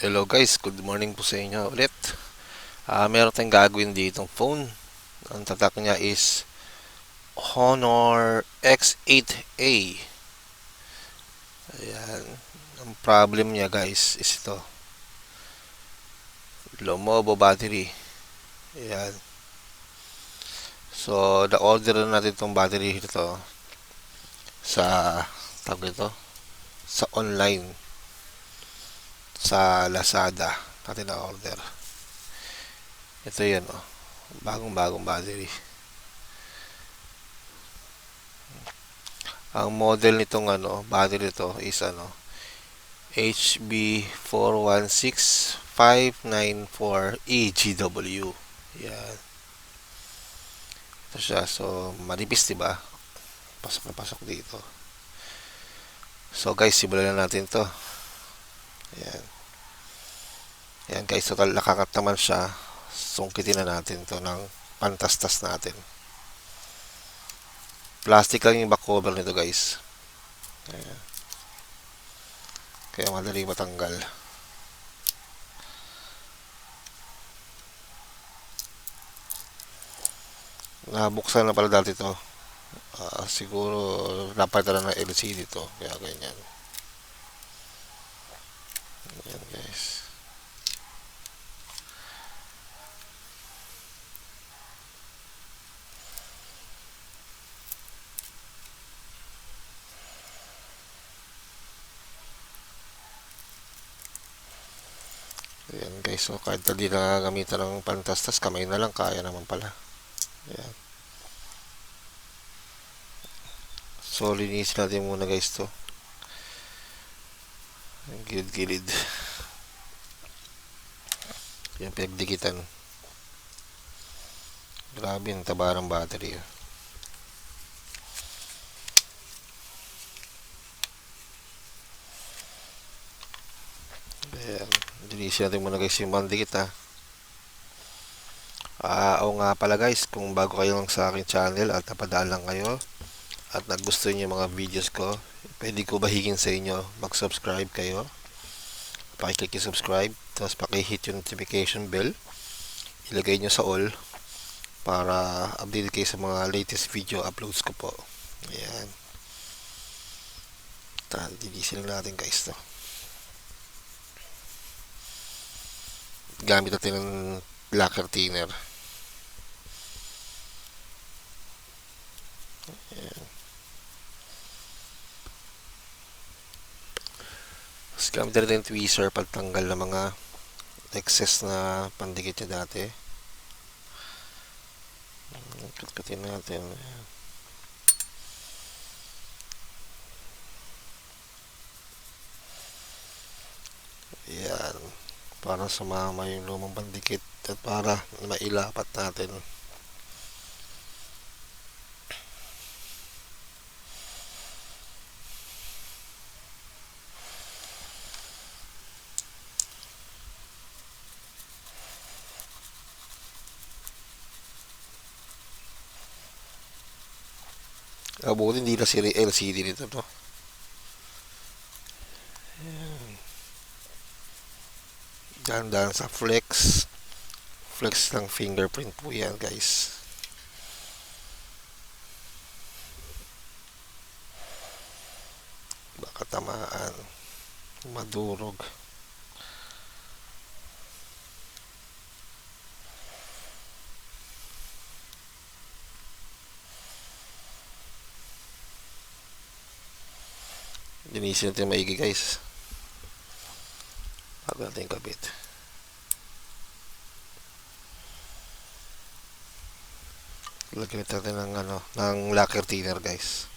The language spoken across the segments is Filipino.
Hello guys, good morning po sa inyo ulit. Meron tayong gagawin ditong phone. Ang tatak niya is Honor X8A. Ayan. Ang problem niya guys is ito. Lomobo battery. Ayan. So, na-order na natin itong battery ito sa tawag ito sa online sa Lazada natin na-order. Ito yan oh. Bagong battery. Ang model nitong battery nito is HB416594EGW. Yan. Ito siya. So, manipis, diba? Pasok na pasok dito. So, guys, simulan na natin to. Yan. Yan, guys. Total, nakakat naman siya. Sungkitin na natin to ng pantastas natin. Plastic lang yung back cover nito, guys. Ayan. Kaya madali matanggal. Nabuksan na pala dati to. Siguro napalitan na ng LCD to. Kaya ganyan. Ayan, guys. Ayan guys, so kahit hindi na gamitan ng pantastas, kamay na lang, kaya naman pala. Ayan. So, linisin natin muna guys to. Gilid-gilid. Ayan, pinagdikitan. Grabe, ang taba ng battery. Ayan, linisin natin muna guys yung mandikit ha. Oo nga pala guys, kung bago kayo lang sa aking channel at napadaan lang kayo at nagustuhan niyo mga videos ko, pwede ko bahigin sa inyo mag-subscribe kayo. Pakiclick yung subscribe, tapos pakihit yung notification bell, ilagay nyo sa all para update kayo sa mga latest video uploads ko po. Ayan, dinisin lang natin guys to. Gamit natin ng lacquer thinner. Ayan. Tapos gamit natin yung tweezer pagtanggal ng mga excess na pandikit niya dati. Katkatin natin. Ayan. Para sumama yung lumang pandikit at para mailapat natin. Buti hindi na si LCD nito to. Dahan-dahan sa flex ng fingerprint po yan guys. Baka tamaan, madurog. Linisin natin maigi guys bago natin kabit. Lagyan natin ng lacquer thinner guys.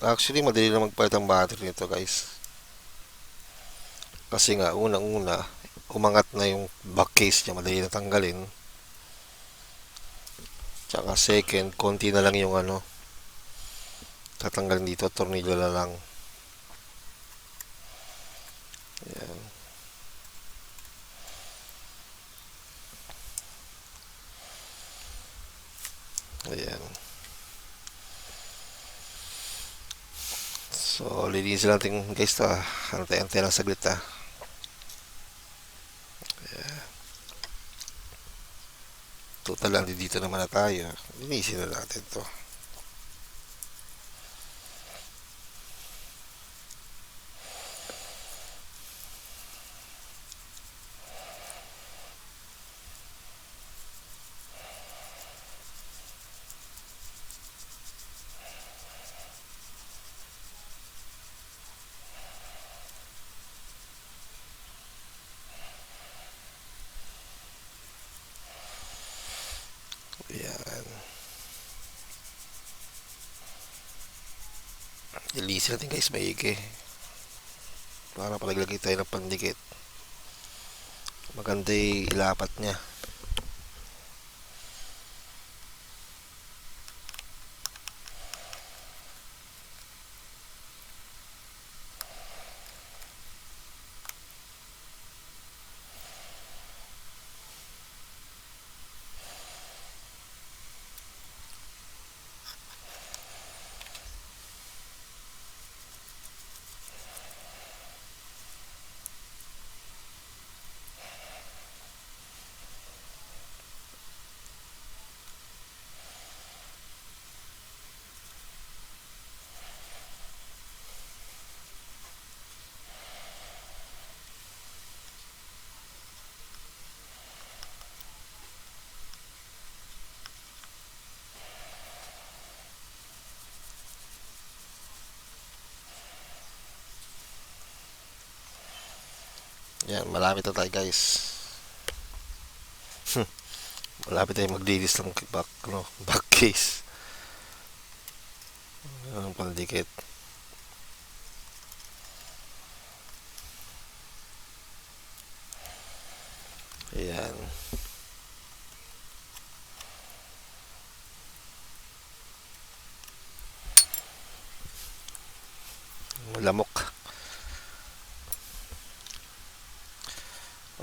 Actually, madali na magpalit ang battery nito guys. Kasi nga, unang-una, umangat na yung back case niya, madali na tanggalin. Tsaka second, konti na lang yung tatanggalin dito, tornilyo na lang. Ayan. So, linisin natin guys to. Antay-antay lang saglit Total lang, dito naman na tayo. Linisin na natin to. Ayan. Linisin natin guys, maigi. Para palaglagay tayo ng pandikit. Maganda yung ilapat niya. Yan, malapit na tayo guys. Malapit tayo maglinis ng back case. Ang pandikit. Ayan. Lamok.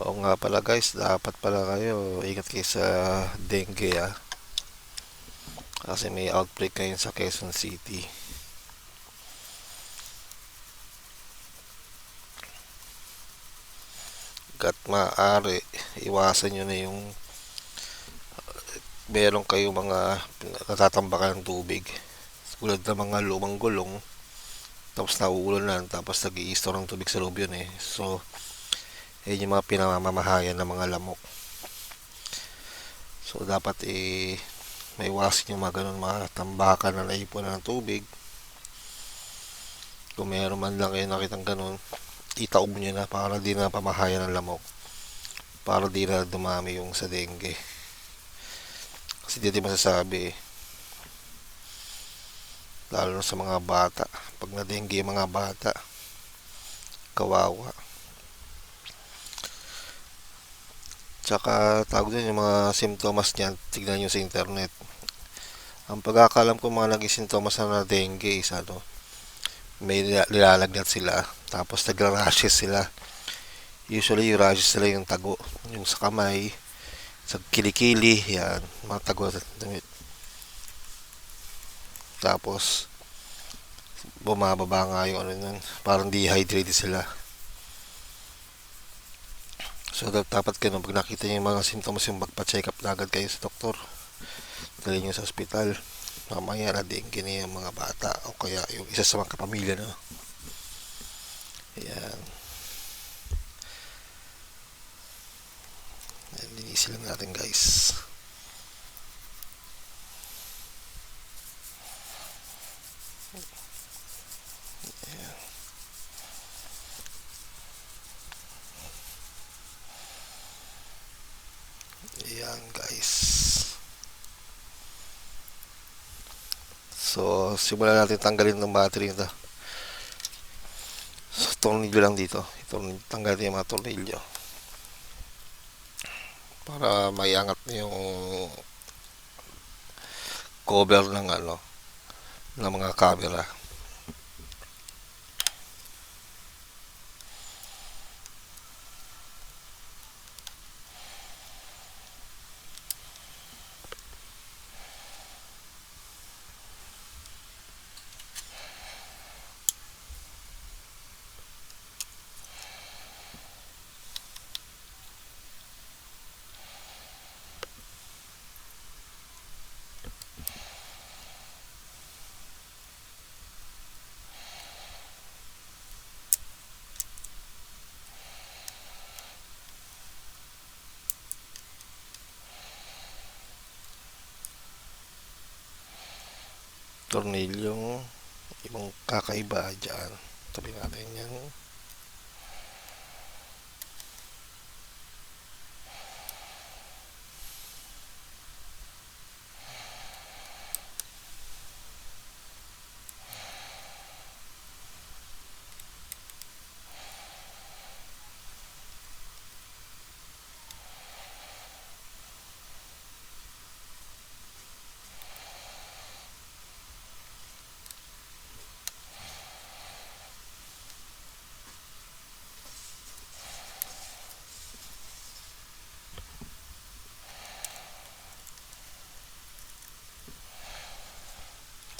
Oo nga pala guys, dapat pala kayo ingat kayo sa dengue kasi may outbreak ngayon sa Quezon City. Kat maaari, iwasan nyo na yung meron kayo mga natatambakan ng tubig tulad ng mga lumang gulong, tapos nauulan tapos nag-i-store ng tubig sa loob yun so yun yung mga pinamamahayan ng mga lamok. So dapat maiwasan yung mga ganun, mga tambakan na naipunan ng tubig. Kung meron man lang kayo nakitang ganun, itaob nyo na para di na pamahayan ng lamok, para di na dumami yung sa dengue. Kasi di masasabi lalo na sa mga bata. Pag na dengue yung mga bata, kawawa. Tsaka tawag din yung mga simptomas niyan, tignan nyo sa internet. Ang pagkakalam ko mga naging sintomas na dengue is may nilalagnat sila, tapos nagra-rashes sila. Usually yung rashes sila yung tago, yung sa kamay, sa kilikili, yan, mga tago. Tapos bumababa nga yung nun, parang dehydrated sila. So dapat kayo pag nakita niyo yung mga simptomas, yung magpa-check up na agad kayo sa doktor, dali nyo sa ospital. Mamaya na dengue na yung mga bata o kaya yung isa sa mga kapamilya na. Ayan. Linisin lang natin guys. Ayan guys. So simulan natin tanggalin ng battery nito. So tornilyo lang dito. Tanggalin yung mga tornilyo para maiangat na yung cover ng ng mga camera. tornilyong ibang kakaiba dyan. Tabi natin yan.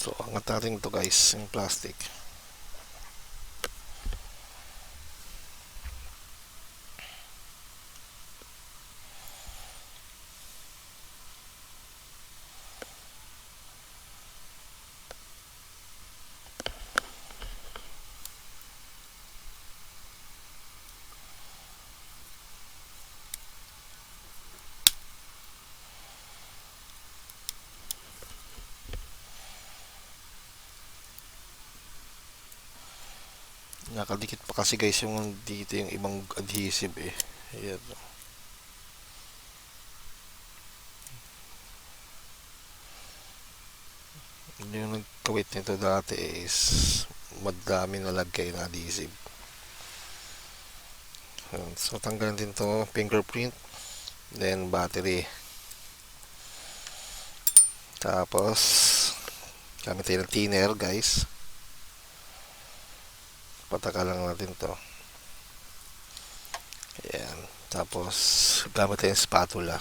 So, angat natin ito guys, yung plastic. Nakadikit pa kasi guys yung dito yung ibang adhesive eh. Ayan. Yung nagkawit nito dati is madami nalagay na adhesive. So tanggalin din to fingerprint, then battery. Tapos gamit tayo ng thinner guys. Pataka lang natin to. Ayan. Tapos gamit tayo ng spatula.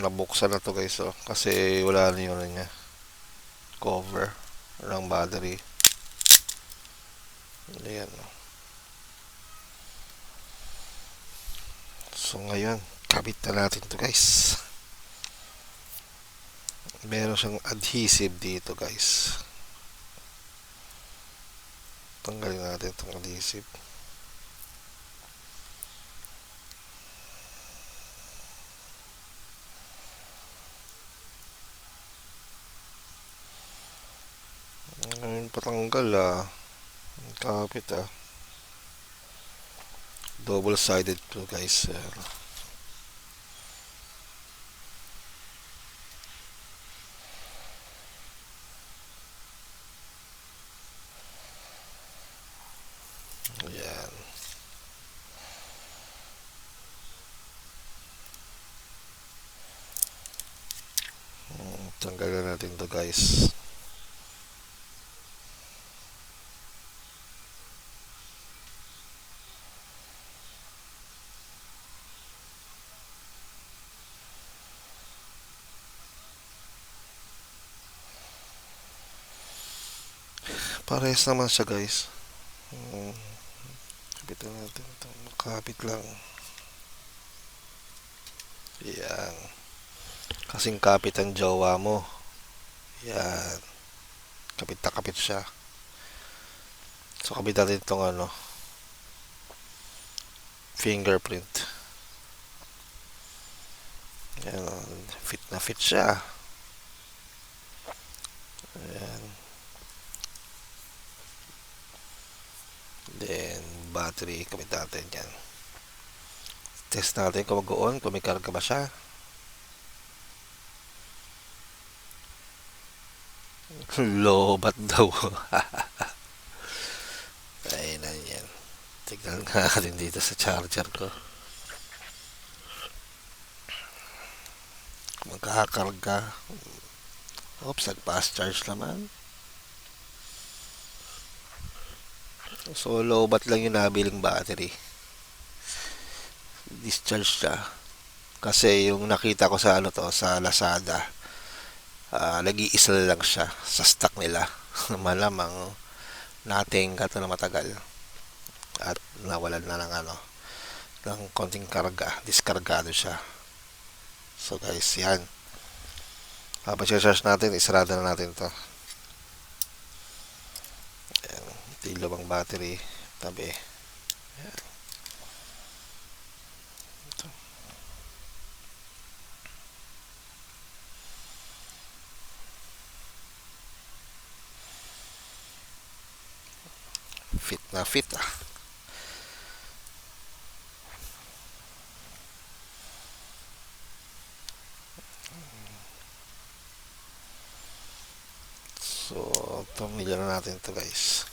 Nabuksan na to guys kasi wala na yun niya cover ng battery. Ayan. So ngayon kabit na natin to guys. Meron siyang adhesive dito guys. Tanggalin natin itong adhesive. Ngayon patanggal kapit double sided to guys. Ayan. Tanggalin natin to guys. Parehas naman siya guys. Kapitan natin ito. Makapit lang. Yan. Kasing kapit ang jowa mo. Yan. Kapit na kapit siya. So kapit natin itong fingerprint. Yan. Fit na fit siya. Ayan. Then battery kapit natin yan. Test natin kung mag-on, kung may karga ba siya. Lobat daw. Ayun na yan. Tignan natin dito sa charger ko. Magkakakarga. Oops, nag-fast charge naman. So, lobat lang yung nabiling battery. Discharge siya. Kasi yung nakita ko sa sa Lazada, nag-iisa lang siya sa stock nila. Malamang nating kato na matagal. At nawalan na ng ng konting karga. Diskargado siya. So guys, yan. Habang charge natin, isarada na natin to. Ayan. Ito yung lumang battery. Tabi. Ayan. Ito. Fit na fit ah. So, pamilya na natin to guys.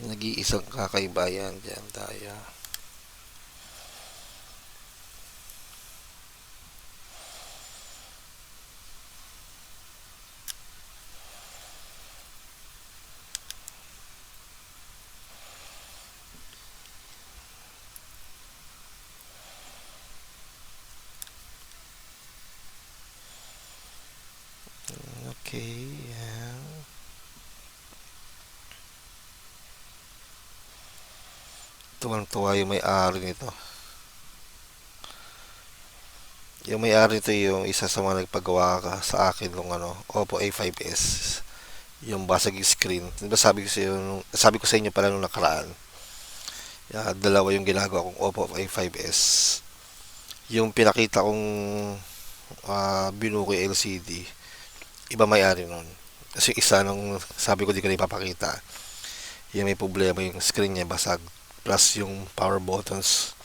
Nag-iisang kakaiba yan. Diyan tayo. Okay, yan. Tuwang-tuwa yung may-ari nito. Yung may-ari nito yung isa sa mga nagpagawa ka sa akin nung Oppo A5s. Yung basag yung screen. Diba sabi ko sa inyo pala nung nakaraan. Dalawa yung ginagawa kong Oppo A5s. Yung pinakita kong binuko LCD, iba may-ari nun. Kasi isa nung sabi ko di ko na ipapakita. Yung may problema yung screen niya basag. Plus yung power buttons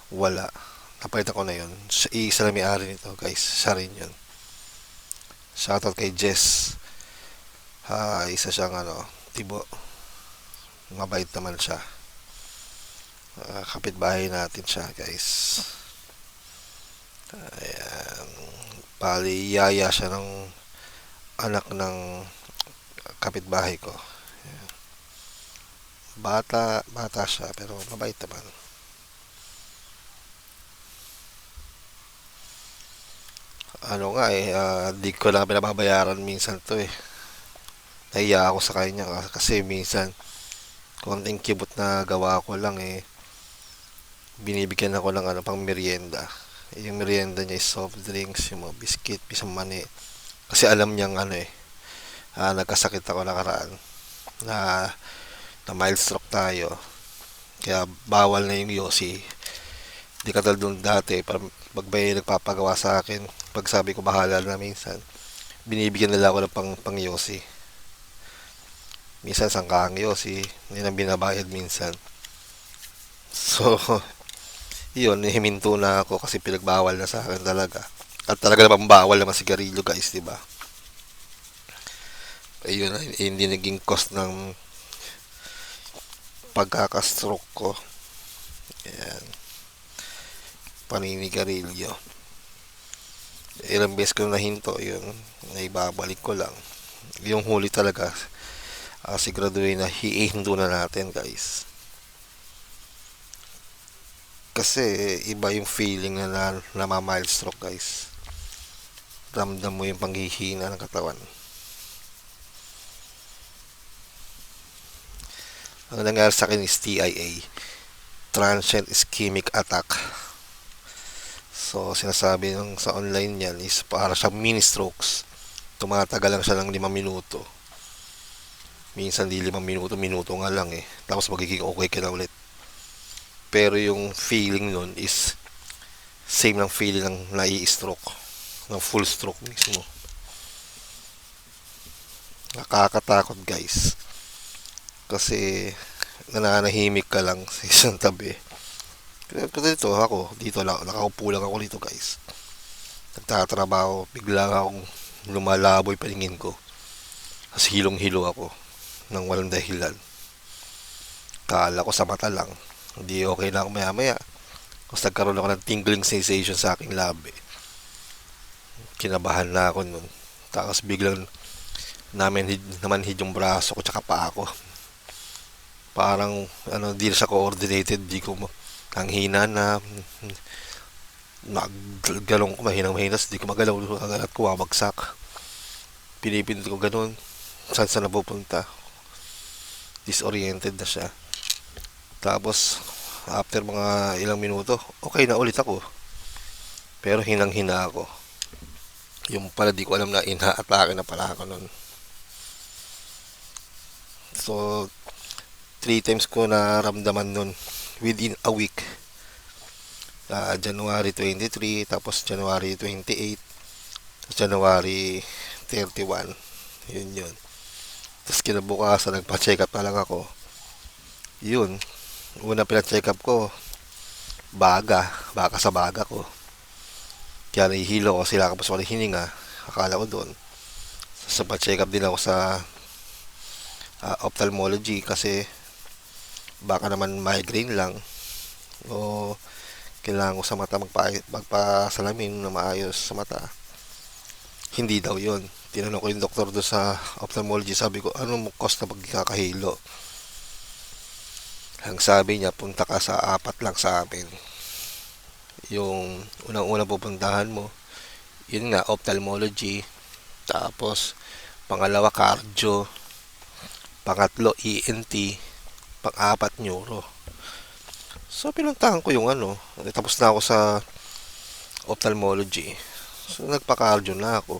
wala. Napalitan ko na yun. Isa na may-ari nito guys. Siya rin yun. Shoutout kay Jess. Isa siyang tibo. Mabait naman siya. Kapitbahay natin siya guys. Ayan. Bali, yaya siya ng anak ng kapitbahay ko. Ayan. Bata siya pero mabait naman. Di ko lang pinababayaran minsan to eh. Nahiya ako sa kanya kasi minsan konting kibot na gawa ko lang eh. Binibigyan ako ng pang merienda. Yung merienda niya is soft drinks, yung mga biscuit, pisang mani. Kasi alam niyang nagkasakit ako nakaraan na mild stroke tayo. Kaya bawal na yung yosi. Di katulad nung dati, pag may nagpapagawa sa akin, pag sabi ko bahala na minsan, binibigyan nila ako ng pang yosi. Minsan sangkaang yosi, hindi na binabayad minsan. So, yun, himinto na ako kasi pinagbawal na sa akin talaga. At talaga naman bawal naman sigarilyo guys, di ba? Ayun, hindi naging cost ng pagkaka-stroke ko. Ayan. Paninigarilyo. Ilang beses ko nahinto yun. Naibabalik ko lang. Yung huli talaga, siguraduhin na hihinto na natin guys. Kasi iba yung feeling na namamild stroke guys. Ramdam mo yung panghihina ng katawan. Ang nangyari sa akin is TIA, Transient Ischemic Attack. So, sinasabi nung sa online yan is para siyang mini strokes. Tumatagal lang siya ng 5 minuto. Minsan di 5 minuto, minuto nga lang eh. Tapos magiging okay ka na ulit. Pero yung feeling nun is same ng feeling ng nai-stroke. Ng full stroke mismo. Nakakatakot guys. Kasi nananahimik ka lang sa isang tabi. Kasi dito lang, nakaupo lang ako dito guys. Nagtatrabaho, bigla akong lumalaboy paningin ko. Kasi hilong-hilo ako nang walang dahilan. Kala ko sa mata lang. Hindi okay na ako maya-maya. Tapos nagkaroon ako ng tingling sensation sa aking labi. Kinabahan na ako nun. Tapos biglang namanhid yung braso ko tsaka pa ako. Parang di na siya coordinated, di ko ang hina na naggalong ko mahinang-mahinas, di ko magalaw at kumabagsak. Pinipindot ko ganun, saan napupunta, disoriented na siya. Tapos After mga ilang minuto, okay na ulit ako. Pero hinang-hina ako. Yung pala di ko alam na ina-atake na pala ako nun. So, 3 times ko naramdaman nun within a week. January 23, tapos January 28, tapos January 31. Yun. Tapos kinabukasan, nagpa-check up na lang ako. Yun. Una pina-check up ko, baka sa baga ko. Kaya nahihilo ko, sila kapos ako ng hininga. Akala ko doon. Sa pa-check up din ako sa ophthalmology kasi baka naman migraine lang o kailangan ko sa mata magpasalamin na maayos sa mata. Hindi daw yon. Tinanong ko yung doktor doon sa ophthalmology, sabi ko, ano mo cause na pagkakahilo? Ang sabi niya, punta ka sa 4 lang sa amin. Yung unang-unang pupuntahan mo, yun nga, ophthalmology. Tapos, pangalawa, cardio. Pangatlo, ENT. Pang-apat, neuro. So, pinuntahan ko yung ano. Tapos na ako sa ophthalmology. So, nagpa-cardio na ako.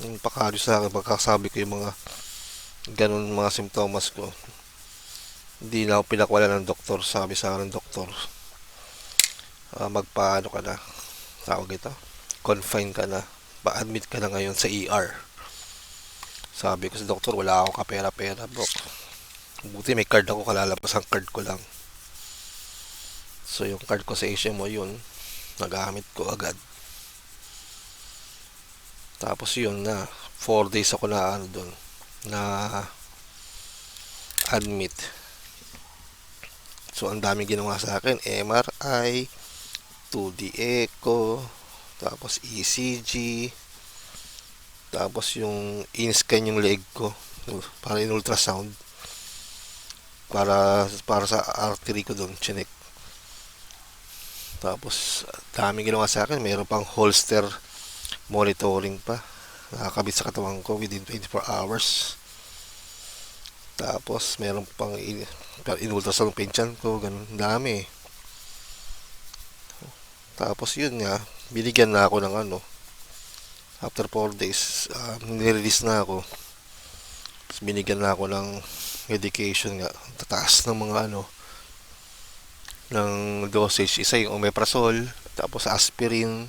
Yung pa-cardio sa akin, pagkasabi ko yung mga ganun mga simptomas ko. Hindi na ako pinakwala ng doktor. Sabi sa akin ng doktor, magpaano ka na, tawag ito, confine ka na, pa-admit ka na ngayon sa ER. Sabi ko sa doktor, wala akong kapera-pera, bro. Buti may card ako, kalalabas ang card ko lang. So yung card ko sa HMO yun, nagamit ko agad. Tapos yun na, 4 days ako na ano doon, na admit. So ang dami ginawa sa akin, MRI, 2D echo, tapos ECG, tapos yung in-scan yung leg ko para in ultrasound, para sa artery ko doon, chinek. Tapos dami ginawa sa akin, mayroon pang holster monitoring pa, nakakabit sa katawan ko within 24 hours. Tapos meron pang in-ultrasound pinsan ko, ganun, dami. Tapos yun nga, binigyan na ako ng ano, after 4 days, nirelease na ako. Tapos binigyan na ako ng medication nga, tataas ng mga ano, ng dosage. Isa yung omeprazole, tapos aspirin,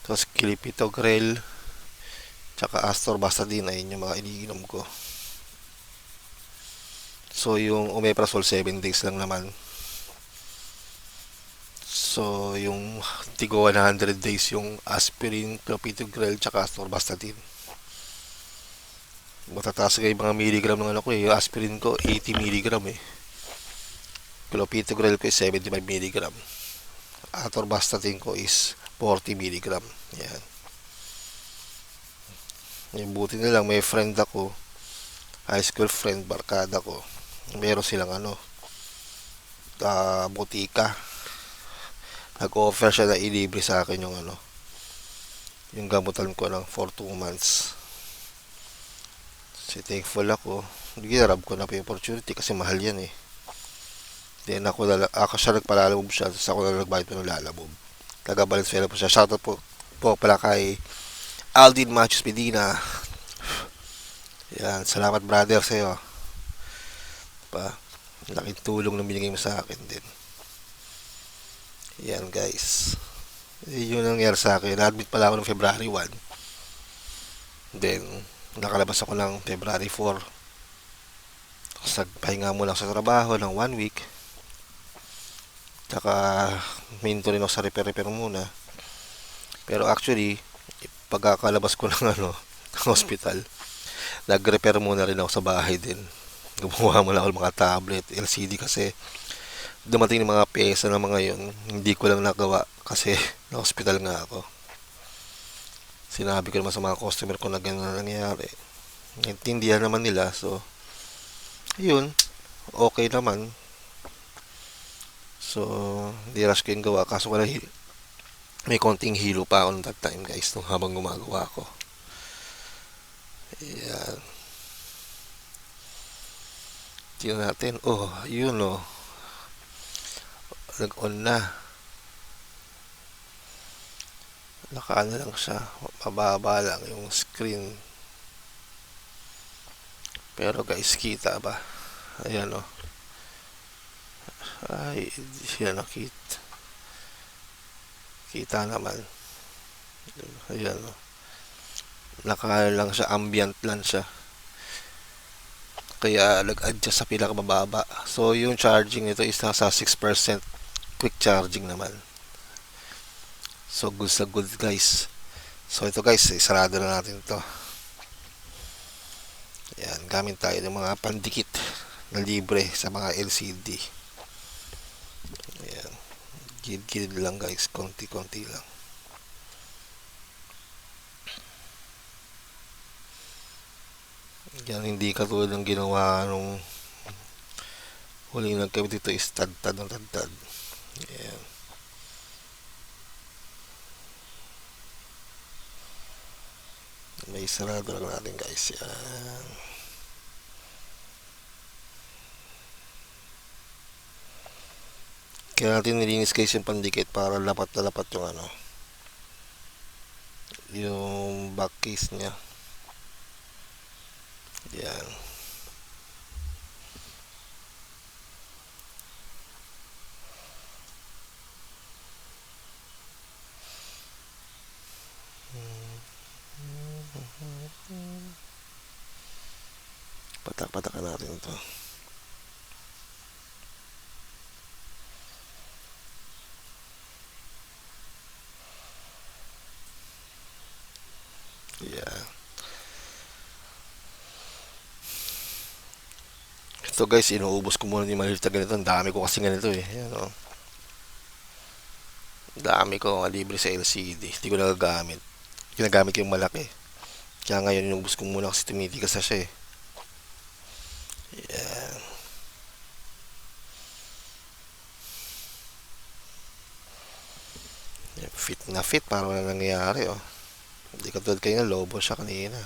tapos clopidogrel, tsaka atorvastatin, ayun yung mga iniinom ko. So yung omeprazole 7 days lang naman. So yung tigo 100 days yung aspirin, clopidogrel, tsaka atorvastatin. Matataas kayo mga milligram ng ano ko eh. Yung aspirin ko 80 milligram eh. Clopidogrel ko is 75 milligram. Atorvastatin ko is 40 milligram. Yan. Yung buti na lang may friend ako, high school friend, barkada ko. Meron silang ano, butika. Nag-offer siya na ilibre sa akin yung ano, yung gamutan ko ng for 2 months. So thankful ako. Ginarab ko na pa yung opportunity kasi mahal yan eh. Then ako siya nagpalalamove siya, tapos ako na nagbayad pa ng lalamove. Taga Valenzuela po siya. Shoutout po pala kay Aldin Machos Medina. Yan, salamat brother sa'yo. Laking tulong na binigay mo sa akin din. Yan guys. Yun ang nangyari sa akin. Na-admit pala ako ng February 1. Then, nakalabas ako ng February 4. Tapos nagpahinga muna ako sa trabaho ng 1 week. Tsaka, minto rin ako sa repair muna. Pero actually, pagkakalabas ko ng ano, ng hospital, nag-repair muna rin ako sa bahay din. Gumawa muna ako ng mga tablet, LCD kasi dumating ng mga pyesa ng mga yun, hindi ko lang nagawa kasi na hospital nga ako. Sinabi ko naman sa mga customer ko na gano'n na nangyayari. Naintindihan naman nila, so yun, okay naman. So, di rush ko yung gawa, kaso wala, may konting hilo pa ako that time guys, nung habang gumagawa ko. Yan. Tingnan natin, yun nag-on na. Naka-ano lang siya, mababa lang yung screen. Pero guys, kita ba? Ayan o. Ay, yan o, kita naman. Ayan o. Naka lang siya, ambient lang siya. Kaya nag-adjust sa pinakamababa. So yung charging nito is nasa 6%. Quick charging naman. So good sa good guys. So ito guys, isarado na natin to. Ayan, gamit tayo ng mga pandikit na libre sa mga LCD. Ayan, gilid-gilid lang guys, konti-konti lang. Yan, hindi katulad ng ginawa nung huling nagkabit ito is tad-tad ng tad-tad. Ayan. May sarado lang natin guys. Yan. Kaya natin nilinis guys yung pandikit para lapat na lapat yung ano, yung back case nya. Yan. Patak-patakan natin ito. Yeah. Ito guys, inuubos ko muna yung maliit na ganito. Ang dami ko kasi ganito eh. Ayan o. Dami ko libre sa LCD. Hindi ko nagagamit. Ginagamit ko yung malaki. Kaya ngayon inuubos ko muna kasi tumitigas na siya eh. Ayan. Fit na fit para wala nangyayari oh. Hindi katulad kayo na lobo siya kanina.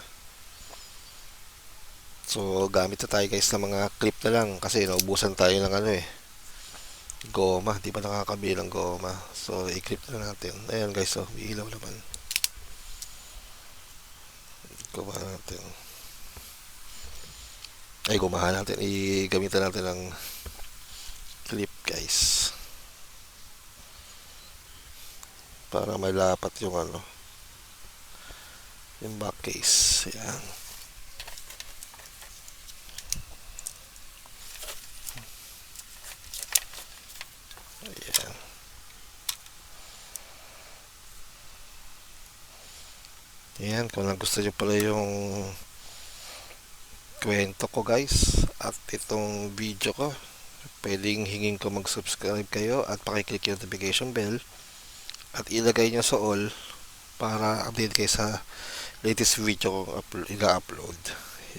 So gamit na tayo guys ng mga clip na lang kasi naubusan tayo ng ano eh, goma, di pa nakakabilang goma. So i-clip na natin. Ayan guys, so ilaw naman. Gumahan natin. Ay, gumahan natin. I-gamitan natin ng clip guys. Para malapat yung ano, yung back case. Ayan. Ayan. Ayan, kung nagustuhan nyo pala yung kwento ko guys at itong video ko, pwedeng hingin ko mag-subscribe kayo at pakiclick yung notification bell at ilagay nyo sa all para update kayo sa latest video ko i-upload.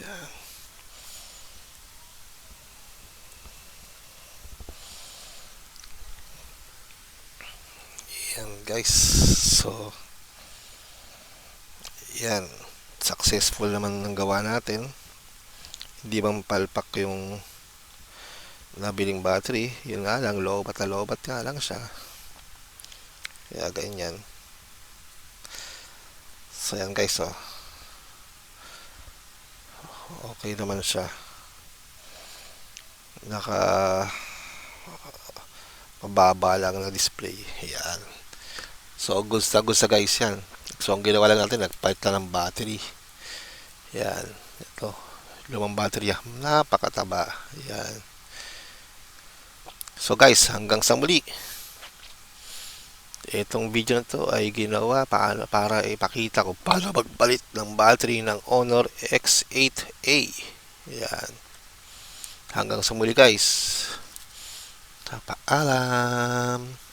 Ayan. Ayan guys, so yan, successful naman ng gawa natin. Hindi bang palpak yung nabiling battery. Yun nga lang, lobat na lobat nga lang siya. Kaya ganyan. So yan guys oh. Okay naman siya. Naka mababa lang na display. Yan. So good sa guys yan. So ang ginawa lang natin, nagpalit lang ng battery. Yan. Ito. Lumang battery. Napakataba. Yan. So guys, hanggang sa muli. Itong video na to ay ginawa para ipakita ko paano magpalit ng battery ng Honor X8A. Yan. Hanggang sa muli guys. Paalam.